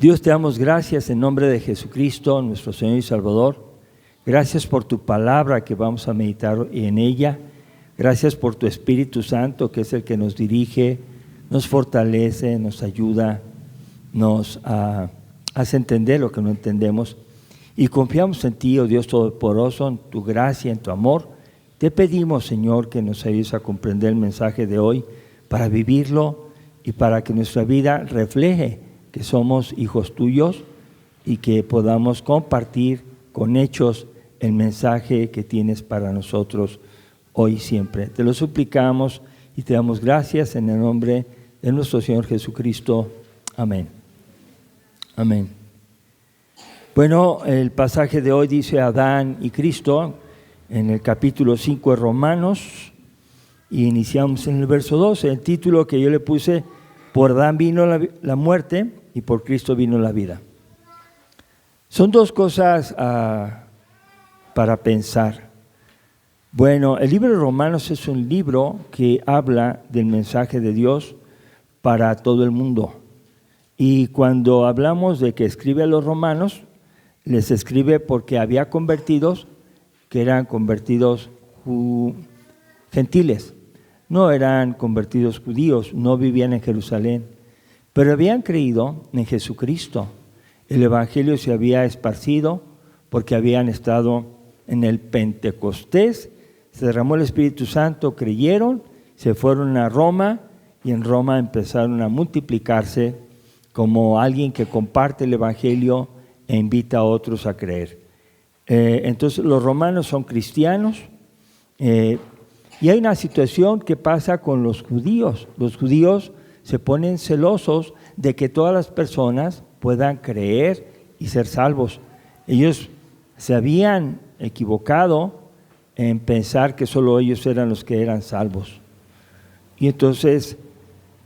Dios, te damos gracias en nombre de Jesucristo, nuestro Señor y Salvador. Gracias por tu palabra que vamos a meditar en ella. Gracias por tu Espíritu Santo, que es el que nos dirige, nos fortalece, nos ayuda, nos hace entender lo que no entendemos. Y confiamos en ti, oh Dios Todopoderoso, en tu gracia, en tu amor. Te pedimos, Señor, que nos ayudes a comprender el mensaje de hoy para vivirlo y para que nuestra vida refleje que somos hijos tuyos y que podamos compartir con hechos el mensaje que tienes para nosotros hoy y siempre. Te lo suplicamos y te damos gracias en el nombre de nuestro Señor Jesucristo. Amén. Amén. Bueno, el pasaje de hoy dice Adán y Cristo en el capítulo 5 de Romanos y iniciamos en el verso 12. El título que yo le puse: por Adán vino la muerte y por Cristo vino la vida. Son dos cosas para pensar. Bueno, el libro de Romanos es un libro que habla del mensaje de Dios para todo el mundo. Y cuando hablamos de que escribe a los romanos, les escribe porque había convertidos que eran convertidos gentiles. No eran convertidos judíos, no vivían en Jerusalén, pero habían creído en Jesucristo. El evangelio se había esparcido porque habían estado en el Pentecostés, se derramó el Espíritu Santo, creyeron, se fueron a Roma y en Roma empezaron a multiplicarse como alguien que comparte el evangelio e invita a otros a creer. Entonces los romanos son cristianos. Y hay una situación que pasa con los judíos. Los judíos se ponen celosos de que todas las personas puedan creer y ser salvos. Ellos se habían equivocado en pensar que solo ellos eran los que eran salvos. Y entonces,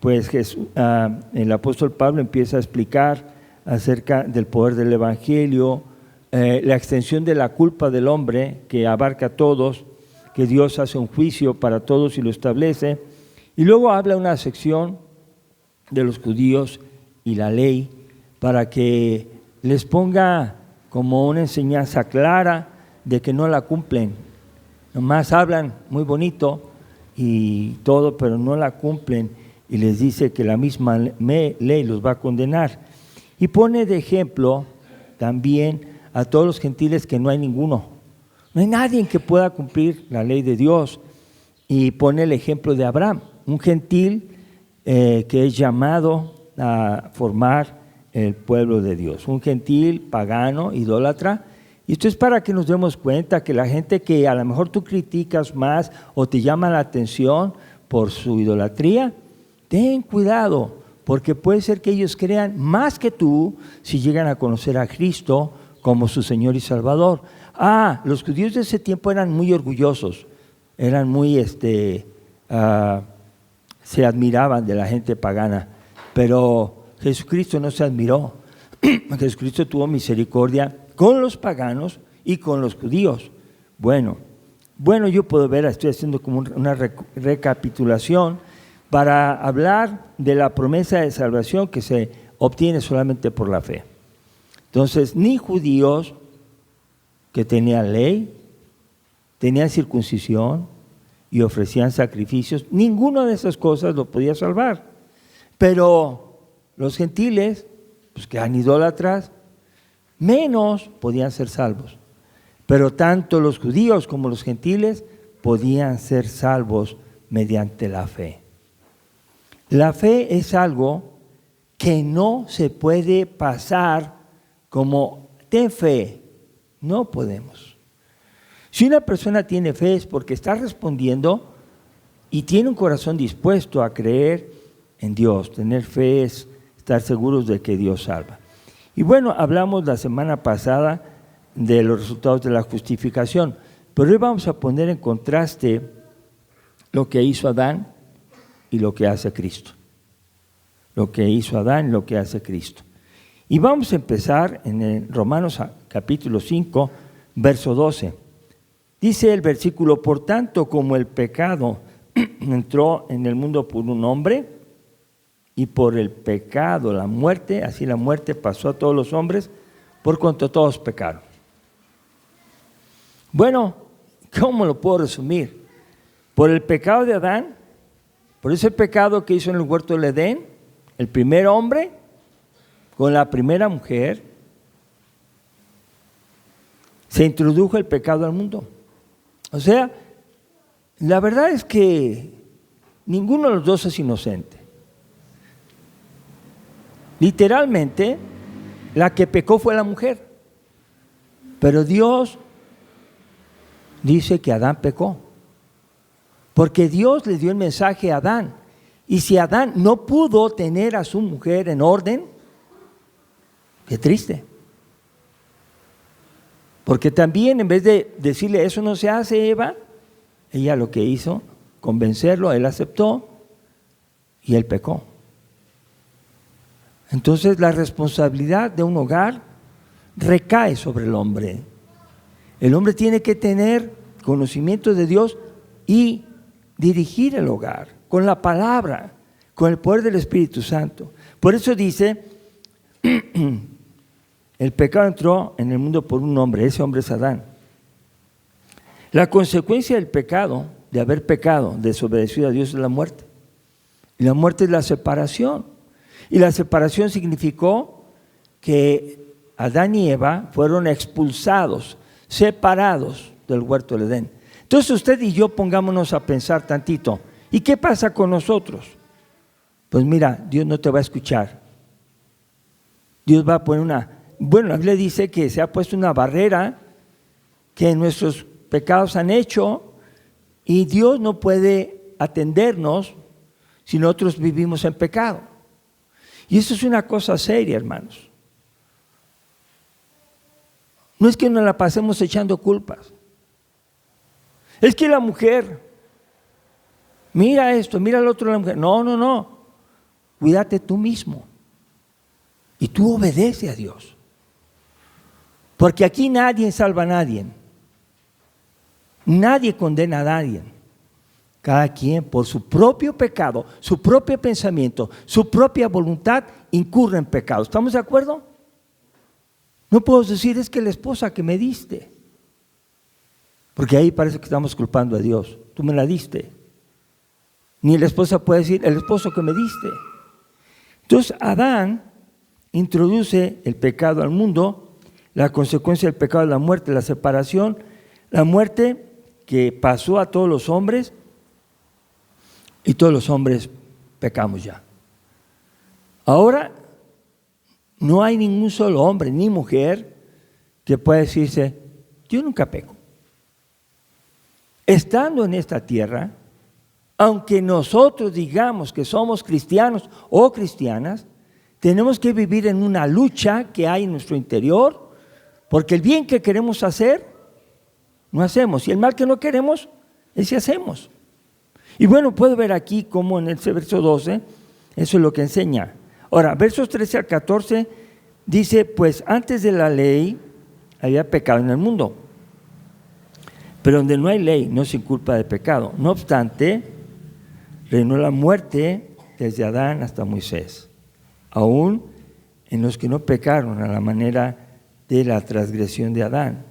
pues el apóstol Pablo empieza a explicar acerca del poder del evangelio, la extensión de la culpa del hombre que abarca a todos, que Dios hace un juicio para todos y lo establece. Y luego habla una sección de los judíos y la ley para que les ponga como una enseñanza clara de que no la cumplen. Nomás hablan muy bonito y todo, pero no la cumplen, y les dice que la misma ley los va a condenar. Y pone de ejemplo también a todos los gentiles que no hay ninguno. No hay nadie que pueda cumplir la ley de Dios. Y pone el ejemplo de Abraham, un gentil que es llamado a formar el pueblo de Dios. Un gentil, pagano, idólatra. Y esto es para que nos demos cuenta que la gente que a lo mejor tú criticas más o te llama la atención por su idolatría, ten cuidado, porque puede ser que ellos crean más que tú si llegan a conocer a Cristo como su Señor y Salvador. Los judíos de ese tiempo eran muy orgullosos, eran muy, se admiraban de la gente pagana, pero Jesucristo no se admiró. Jesucristo tuvo misericordia con los paganos y con los judíos. Bueno, yo puedo ver, estoy haciendo como una recapitulación para hablar de la promesa de salvación que se obtiene solamente por la fe. Entonces, ni judíos que tenían ley, tenían circuncisión y ofrecían sacrificios, ninguna de esas cosas lo podía salvar. Pero los gentiles, pues que eran idólatras, menos podían ser salvos. Pero tanto los judíos como los gentiles podían ser salvos mediante la fe. La fe es algo que no se puede pasar como ten fe. No podemos. Si una persona tiene fe es porque está respondiendo y tiene un corazón dispuesto a creer en Dios. Tener fe es estar seguros de que Dios salva. Y bueno, hablamos la semana pasada de los resultados de la justificación, pero hoy vamos a poner en contraste lo que hizo Adán y lo que hace Cristo. Lo que hizo Adán y lo que hace Cristo. Y vamos a empezar en el Romanos capítulo 5, verso 12. Dice el versículo: por tanto, como el pecado entró en el mundo por un hombre, y por el pecado, la muerte, así la muerte pasó a todos los hombres, por cuanto todos pecaron. Bueno, ¿cómo lo puedo resumir? Por el pecado de Adán, por ese pecado que hizo en el huerto del Edén, el primer hombre con la primera mujer, se introdujo el pecado al mundo. O sea, la verdad es que ninguno de los dos es inocente. Literalmente, la que pecó fue la mujer. Pero Dios dice que Adán pecó. Porque Dios le dio el mensaje a Adán. Y si Adán no pudo tener a su mujer en orden, qué triste. Porque también en vez de decirle eso no se hace, Eva, ella lo que hizo, convencerlo, él aceptó y él pecó. Entonces la responsabilidad de un hogar recae sobre el hombre. El hombre tiene que tener conocimiento de Dios y dirigir el hogar con la palabra, con el poder del Espíritu Santo. Por eso dice, el pecado entró en el mundo por un hombre, ese hombre es Adán. La consecuencia del pecado, de haber pecado, desobedecido a Dios, es la muerte. Y la muerte es la separación. Y la separación significó que Adán y Eva fueron expulsados, separados del huerto del Edén. Entonces usted y yo pongámonos a pensar tantito, ¿y qué pasa con nosotros? Pues mira, Dios no te va a escuchar. Dios va a poner la Biblia dice que se ha puesto una barrera que nuestros pecados han hecho y Dios no puede atendernos si nosotros vivimos en pecado. Y eso es una cosa seria, hermanos. No es que nos la pasemos echando culpas. Es que la mujer, mira esto, mira al otro de la mujer. No. Cuídate tú mismo. Y tú obedece a Dios. Porque aquí nadie salva a nadie. Nadie condena a nadie. Cada quien por su propio pecado, su propio pensamiento, su propia voluntad incurre en pecado. ¿Estamos de acuerdo? No puedo decir es que la esposa que me diste. Porque ahí parece que estamos culpando a Dios. Tú me la diste. Ni la esposa puede decir el esposo que me diste. Entonces Adán introduce el pecado al mundo. La consecuencia del pecado es la muerte, la separación. La muerte que pasó a todos los hombres y todos los hombres pecamos ya. Ahora no hay ningún solo hombre ni mujer que pueda decirse yo nunca peco. Estando en esta tierra, aunque nosotros digamos que somos cristianos o cristianas, tenemos que vivir en una lucha que hay en nuestro interior, porque el bien que queremos hacer, no hacemos, y el mal que no queremos, ese hacemos. Y bueno, puedo ver aquí como en el verso 12, eso es lo que enseña. Ahora, versos 13 al 14, dice, pues antes de la ley había pecado en el mundo. Pero donde no hay ley no se inculpa de pecado. No obstante, reinó la muerte desde Adán hasta Moisés, aún en los que no pecaron a la manera de la transgresión de Adán,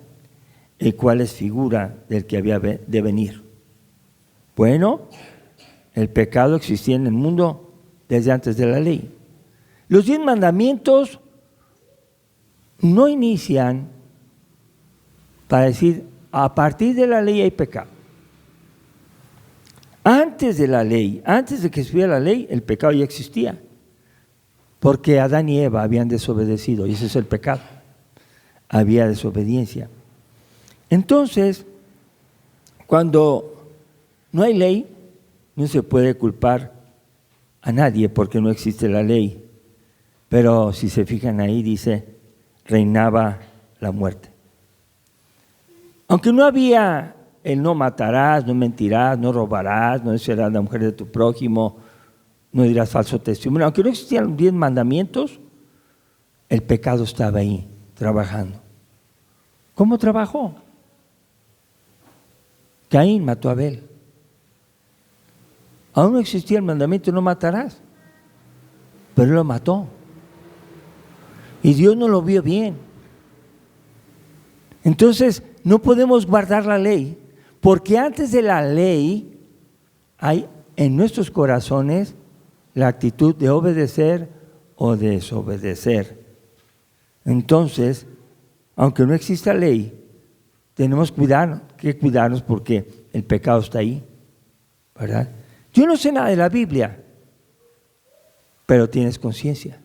el cual es figura del que había de venir. Bueno, el pecado existía en el mundo desde antes de la ley. Los 10 mandamientos no inician para decir, a partir de la ley hay pecado. Antes de la ley, antes de que estuviera la ley, el pecado ya existía. Porque Adán y Eva habían desobedecido, y ese es el pecado. Había desobediencia. Entonces, cuando no hay ley, no se puede culpar a nadie porque no existe la ley. Pero si se fijan ahí, dice, reinaba la muerte. Aunque no había el no matarás, no mentirás, no robarás, no serás la mujer de tu prójimo, no dirás falso testimonio. Aunque no existían los 10 mandamientos, el pecado estaba ahí, trabajando. ¿Cómo trabajó? Caín mató a Abel. Aún no existía el mandamiento, no matarás. pero lo mató. Y Dios no lo vio bien. Entonces, no podemos guardar la ley, porque antes de la ley hay en nuestros corazones la actitud de obedecer o desobedecer. Entonces, aunque no exista ley, tenemos que cuidarnos porque el pecado está ahí, ¿verdad? Yo no sé nada de la Biblia, pero tienes conciencia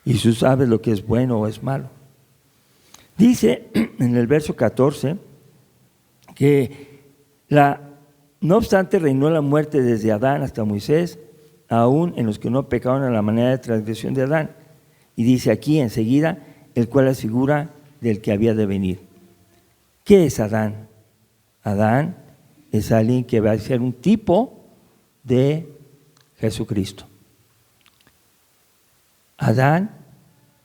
y tú sabes lo que es bueno o es malo. Dice en el verso 14 que no obstante reinó la muerte desde Adán hasta Moisés, aún en los que no pecaron a la manera de transgresión de Adán. Y dice aquí enseguida, el cual es figura del que había de venir. ¿Qué es Adán? Adán es alguien que va a ser un tipo de Jesucristo. Adán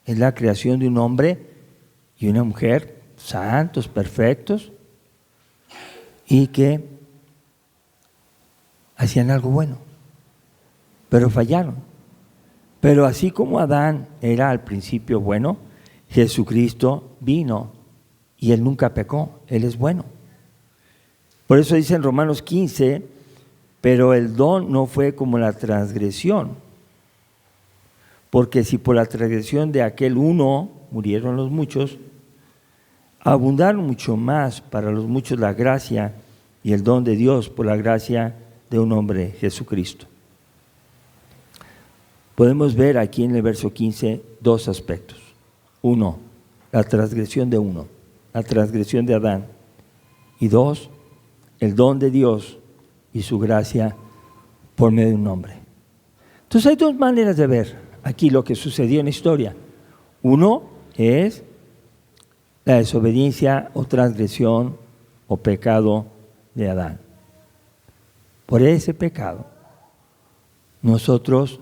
es la creación de un hombre y una mujer santos, perfectos, y que hacían algo bueno, pero fallaron. Pero así como Adán era al principio bueno, Jesucristo vino y Él nunca pecó, Él es bueno. Por eso dice en Romanos 15, pero el don no fue como la transgresión, porque si por la transgresión de aquel uno murieron los muchos, abundaron mucho más para los muchos la gracia y el don de Dios por la gracia de un hombre, Jesucristo. Podemos ver aquí en el verso 15 dos aspectos. Uno, la transgresión de uno, la transgresión de Adán. Y dos, el don de Dios y su gracia por medio de un hombre. Entonces hay dos maneras de ver aquí lo que sucedió en la historia. Uno es la desobediencia o transgresión o pecado de Adán. Por ese pecado, nosotros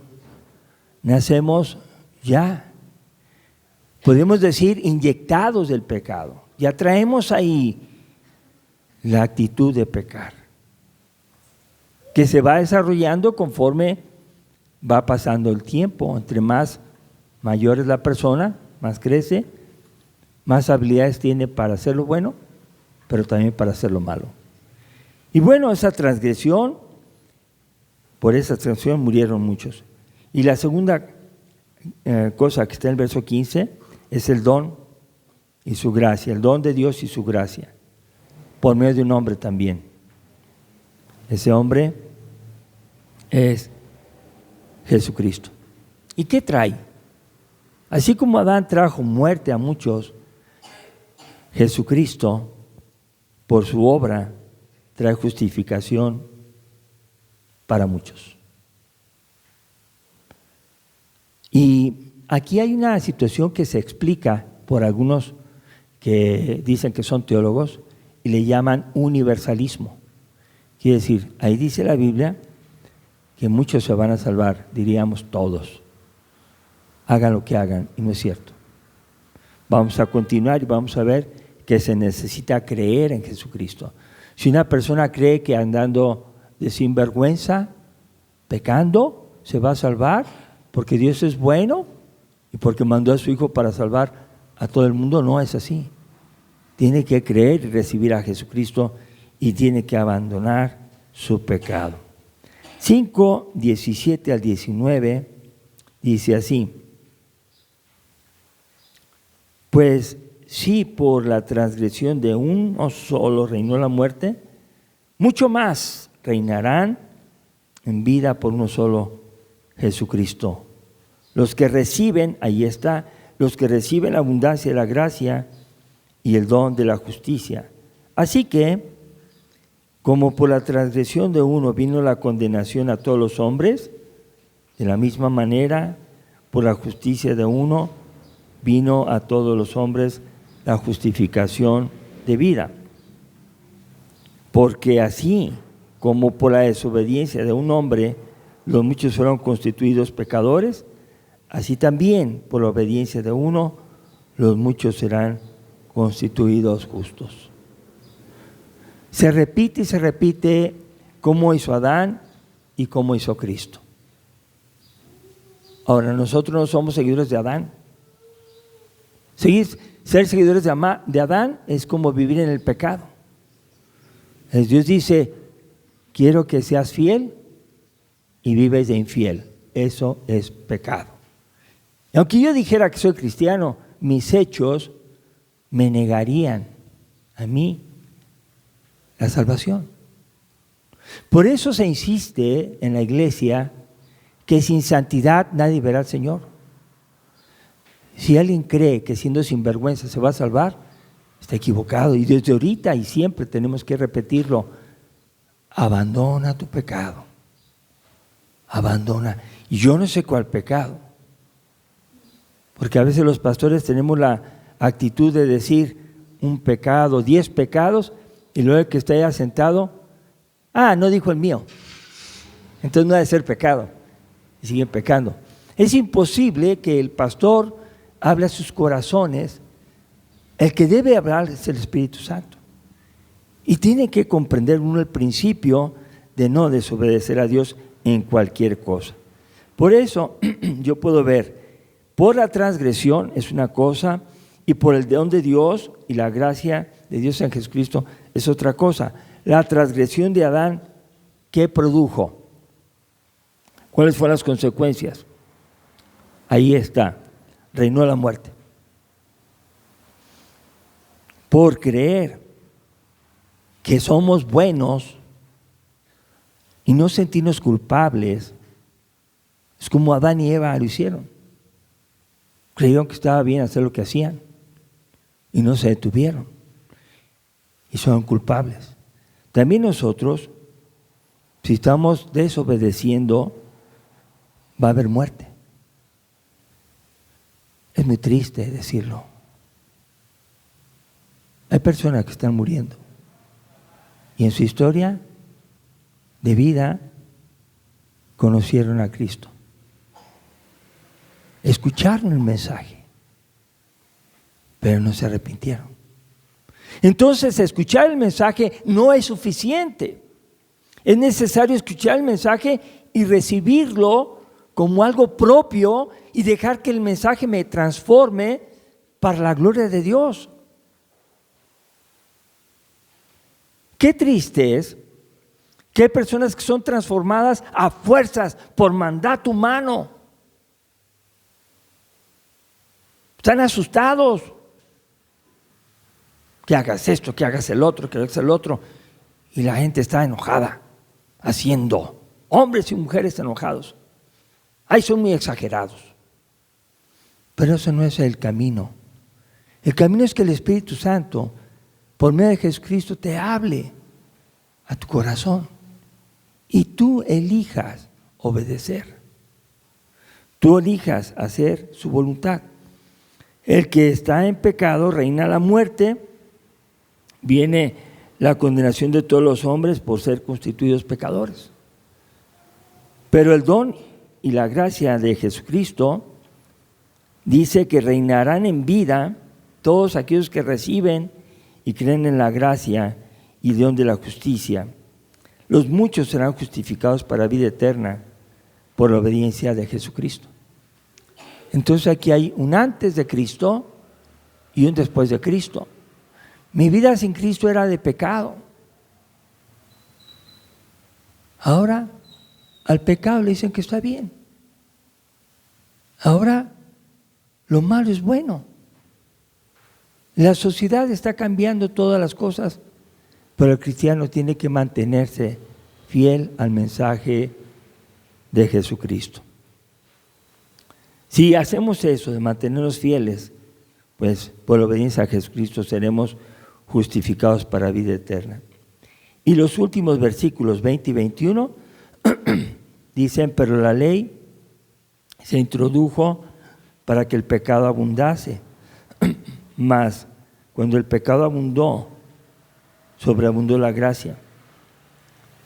nacemos ya, podemos decir, inyectados del pecado. Ya traemos ahí la actitud de pecar, que se va desarrollando conforme va pasando el tiempo. Entre más mayor es la persona, más crece, más habilidades tiene para hacer lo bueno, pero también para hacer lo malo. Y bueno, esa transgresión, por esa transgresión murieron muchos. Y la segunda cosa que está en el verso 15 es el don y su gracia, el don de Dios y su gracia, por medio de un hombre también. Ese hombre es Jesucristo. ¿Y qué trae? Así como Adán trajo muerte a muchos, Jesucristo, por su obra, trae justificación para muchos. Y aquí hay una situación que se explica por algunos que dicen que son teólogos y le llaman universalismo. Quiere decir, ahí dice la Biblia que muchos se van a salvar, diríamos todos. Hagan lo que hagan, y no es cierto. Vamos a continuar y vamos a ver que se necesita creer en Jesucristo. Si una persona cree que andando de sinvergüenza, pecando, se va a salvar porque Dios es bueno y porque mandó a su Hijo para salvar a todo el mundo, no es así. Tiene que creer y recibir a Jesucristo y tiene que abandonar su pecado. 5, 17 al 19 dice así: pues si por la transgresión de uno solo reinó la muerte, mucho más reinarán en vida por uno solo, Jesucristo. Los que reciben, ahí está, los que reciben la abundancia de la gracia y el don de la justicia. Así que, como por la transgresión de uno vino la condenación a todos los hombres, de la misma manera, por la justicia de uno vino a todos los hombres la justificación de vida. Porque así como por la desobediencia de un hombre los muchos fueron constituidos pecadores, así también por la obediencia de uno los muchos serán constituidos justos. Se repite y se repite cómo hizo Adán y cómo hizo Cristo. Ahora, nosotros no somos seguidores de Adán. Ser seguidores de Adán es como vivir en el pecado. Dios dice, quiero que seas fiel y vives de infiel. Eso es pecado. Y aunque yo dijera que soy cristiano, mis hechos me negarían a mí la salvación. Por eso se insiste en la iglesia que sin santidad nadie verá al Señor. Si alguien cree que siendo sinvergüenza se va a salvar, está equivocado. Y desde ahorita y siempre tenemos que repetirlo. Abandona tu pecado. Abandona. Y yo no sé cuál pecado. Porque a veces los pastores tenemos la actitud de decir un pecado, 10 pecados, y luego el que está ahí sentado, no dijo el mío. Entonces no ha de ser pecado. Y siguen pecando. Es imposible que el pastor hable a sus corazones. El que debe hablar es el Espíritu Santo. Y tiene que comprender uno el principio de no desobedecer a Dios en cualquier cosa. Por eso yo puedo ver, por la transgresión es una cosa, y por el don de Dios y la gracia de Dios en Jesucristo es otra cosa. La transgresión de Adán, ¿qué produjo? ¿Cuáles fueron las consecuencias? Ahí está, reinó la muerte. Por creer que somos buenos y no sentirnos culpables, es como Adán y Eva lo hicieron. Creyeron que estaba bien hacer lo que hacían y no se detuvieron y son culpables. También nosotros, si estamos desobedeciendo, va a haber muerte. Es muy triste decirlo. Hay personas que están muriendo y en su historia de vida conocieron a Cristo. Escucharon el mensaje, pero no se arrepintieron. Entonces, escuchar el mensaje no es suficiente. Es necesario escuchar el mensaje y recibirlo como algo propio y dejar que el mensaje me transforme para la gloria de Dios. Qué triste es que hay personas que son transformadas a fuerzas por mandato humano. Están asustados. Que hagas esto, que hagas el otro, que hagas el otro. Y la gente está enojada, haciendo. Hombres y mujeres enojados. Ay, son muy exagerados. Pero eso no es el camino. El camino es que el Espíritu Santo, por medio de Jesucristo, te hable a tu corazón. Y tú elijas obedecer. Tú elijas hacer su voluntad. El que está en pecado reina la muerte, viene la condenación de todos los hombres por ser constituidos pecadores. Pero el don y la gracia de Jesucristo dice que reinarán en vida todos aquellos que reciben y creen en la gracia y don de la justicia. Los muchos serán justificados para vida eterna por la obediencia de Jesucristo. Entonces aquí hay un antes de Cristo y un después de Cristo. Mi vida sin Cristo era de pecado. Ahora al pecado le dicen que está bien. Ahora lo malo es bueno. La sociedad está cambiando todas las cosas, pero el cristiano tiene que mantenerse fiel al mensaje de Jesucristo. Si hacemos eso, de mantenernos fieles, pues por obediencia a Jesucristo seremos justificados para vida eterna. Y los últimos versículos 20 y 21 dicen, pero la ley se introdujo para que el pecado abundase, mas cuando el pecado abundó, sobreabundó la gracia,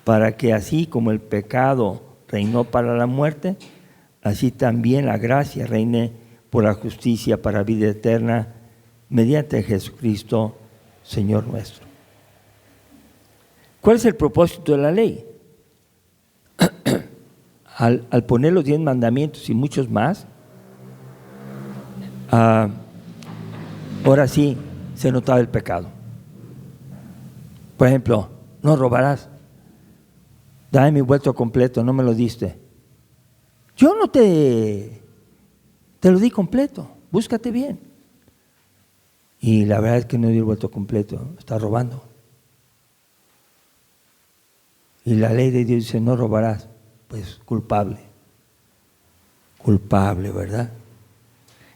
para que así como el pecado reinó para la muerte, así también la gracia reine por la justicia para vida eterna mediante Jesucristo, Señor nuestro. ¿Cuál es el propósito de la ley? al poner los 10 mandamientos y muchos más, ahora sí se notaba el pecado. Por ejemplo, no robarás. Dame mi vuelto completo, no me lo diste. Yo no te lo di completo, búscate bien. Y la verdad es que no di el vuelto completo, está robando. Y la ley de Dios dice, no robarás. Pues culpable, ¿verdad?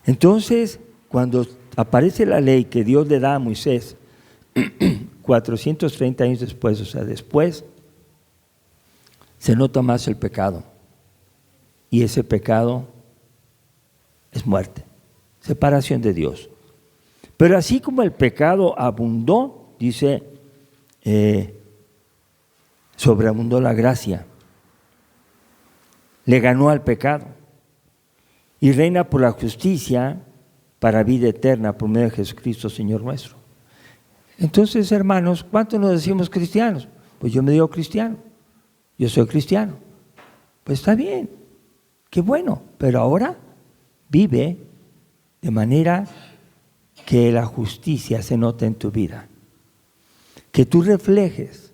Entonces, cuando aparece la ley que Dios le da a Moisés, 430 años después, o sea, después, se nota más el pecado. Y ese pecado es muerte, separación de Dios. Pero así como el pecado abundó, dice, sobreabundó la gracia. Le ganó al pecado y reina por la justicia para vida eterna por medio de Jesucristo, Señor nuestro. Entonces, hermanos, ¿cuántos nos decimos cristianos? Pues yo me digo cristiano, yo soy cristiano. Pues está bien, qué bueno, pero ahora vive de manera que la justicia se note en tu vida, que tú reflejes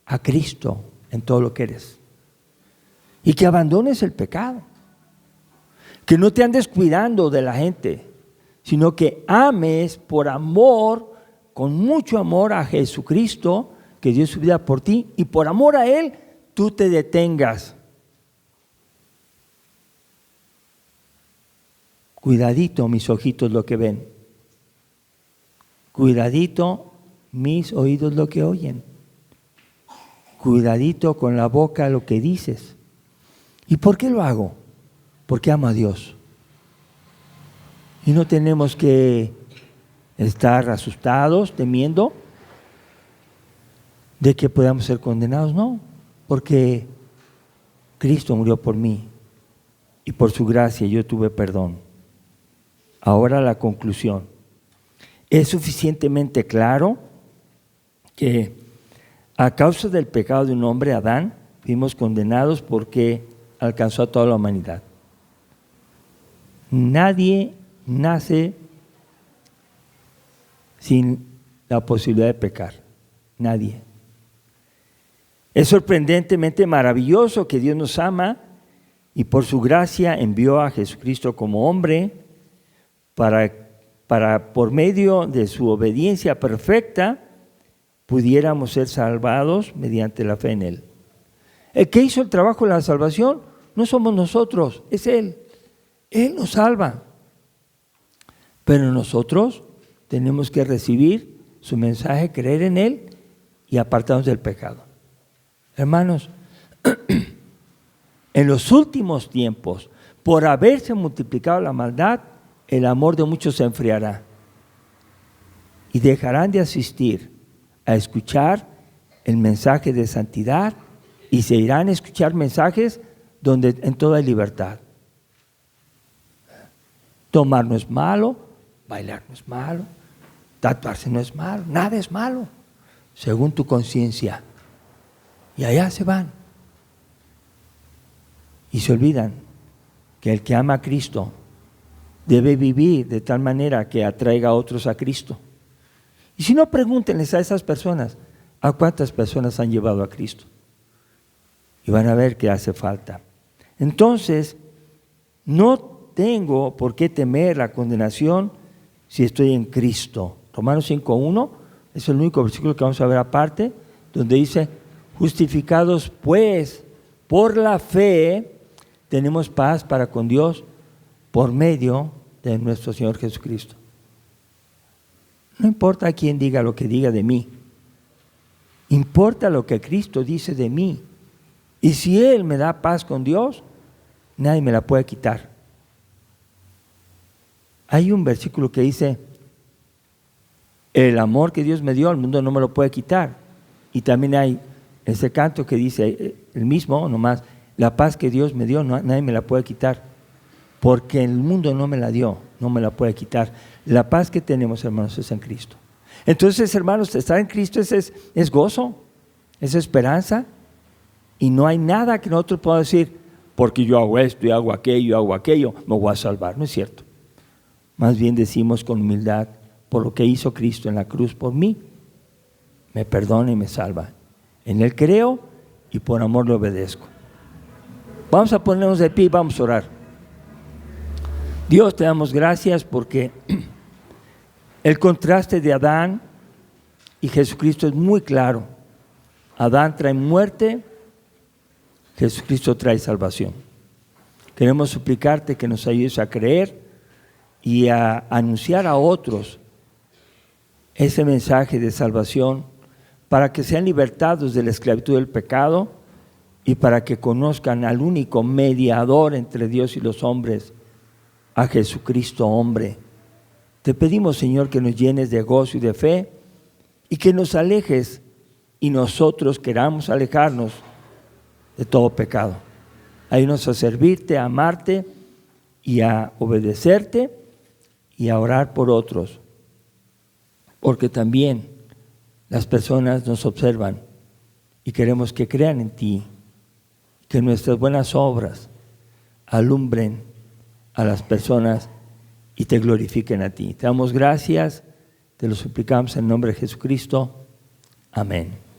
a Cristo en todo lo que eres. Y que abandones el pecado, que no te andes cuidando de la gente, sino que ames por amor, con mucho amor a Jesucristo, que dio su vida por ti, y por amor a Él, tú te detengas. Cuidadito mis ojitos lo que ven, cuidadito mis oídos lo que oyen, cuidadito con la boca lo que dices. ¿Y por qué lo hago? Porque amo a Dios. Y no tenemos que estar asustados, temiendo de que podamos ser condenados, no, porque Cristo murió por mí y por su gracia yo tuve perdón. Ahora la conclusión. Es suficientemente claro que a causa del pecado de un hombre, Adán, fuimos condenados porque alcanzó a toda la humanidad. Nadie nace sin la posibilidad de pecar. Nadie. Es sorprendentemente maravilloso que Dios nos ama y por su gracia envió a Jesucristo como hombre para por medio de su obediencia perfecta pudiéramos ser salvados mediante la fe en Él. El que hizo el trabajo de la salvación no somos nosotros, es Él. Él nos salva. Pero nosotros tenemos que recibir su mensaje, creer en Él y apartarnos del pecado. Hermanos, en los últimos tiempos, por haberse multiplicado la maldad, el amor de muchos se enfriará y dejarán de asistir a escuchar el mensaje de santidad y se irán a escuchar mensajes donde en toda hay libertad. Tomar no es malo, bailar no es malo, tatuarse no es malo, nada es malo, según tu conciencia. Y allá se van. Y se olvidan que el que ama a Cristo debe vivir de tal manera que atraiga a otros a Cristo. Y si no, pregúntenles a esas personas, ¿a cuántas personas han llevado a Cristo? Y van a ver que hace falta. Entonces, no tengo por qué temer la condenación si estoy en Cristo. Romanos 5:1 es el único versículo que vamos a ver aparte, donde dice, justificados pues por la fe, tenemos paz para con Dios por medio de nuestro Señor Jesucristo. No importa quién diga lo que diga de mí, importa lo que Cristo dice de mí. Y si Él me da paz con Dios, nadie me la puede quitar. Hay un versículo que dice, el amor que Dios me dio, el mundo no me lo puede quitar. Y también hay ese canto que dice el mismo, nomás, la paz que Dios me dio, nadie me la puede quitar. Porque el mundo no me la dio, no me la puede quitar. La paz que tenemos, hermanos, es en Cristo. Entonces, hermanos, estar en Cristo es gozo, es esperanza. Y no hay nada que nosotros podamos decir, porque yo hago esto y hago aquello, me voy a salvar. No es cierto. Más bien decimos con humildad, por lo que hizo Cristo en la cruz por mí, me perdona y me salva. En Él creo y por amor le obedezco. Vamos a ponernos de pie y vamos a orar. Dios, te damos gracias porque el contraste de Adán y Jesucristo es muy claro. Adán trae muerte, Jesucristo trae salvación. Queremos suplicarte que nos ayudes a creer y a anunciar a otros ese mensaje de salvación para que sean libertados de la esclavitud del pecado y para que conozcan al único mediador entre Dios y los hombres, a Jesucristo hombre. Te pedimos, Señor, que nos llenes de gozo y de fe y que nos alejes y nosotros queramos alejarnos de todo pecado. Ayúdanos a servirte, a amarte y a obedecerte y a orar por otros, porque también las personas nos observan y queremos que crean en ti, que nuestras buenas obras alumbren a las personas y te glorifiquen a ti. Te damos gracias, te lo suplicamos en nombre de Jesucristo. Amén.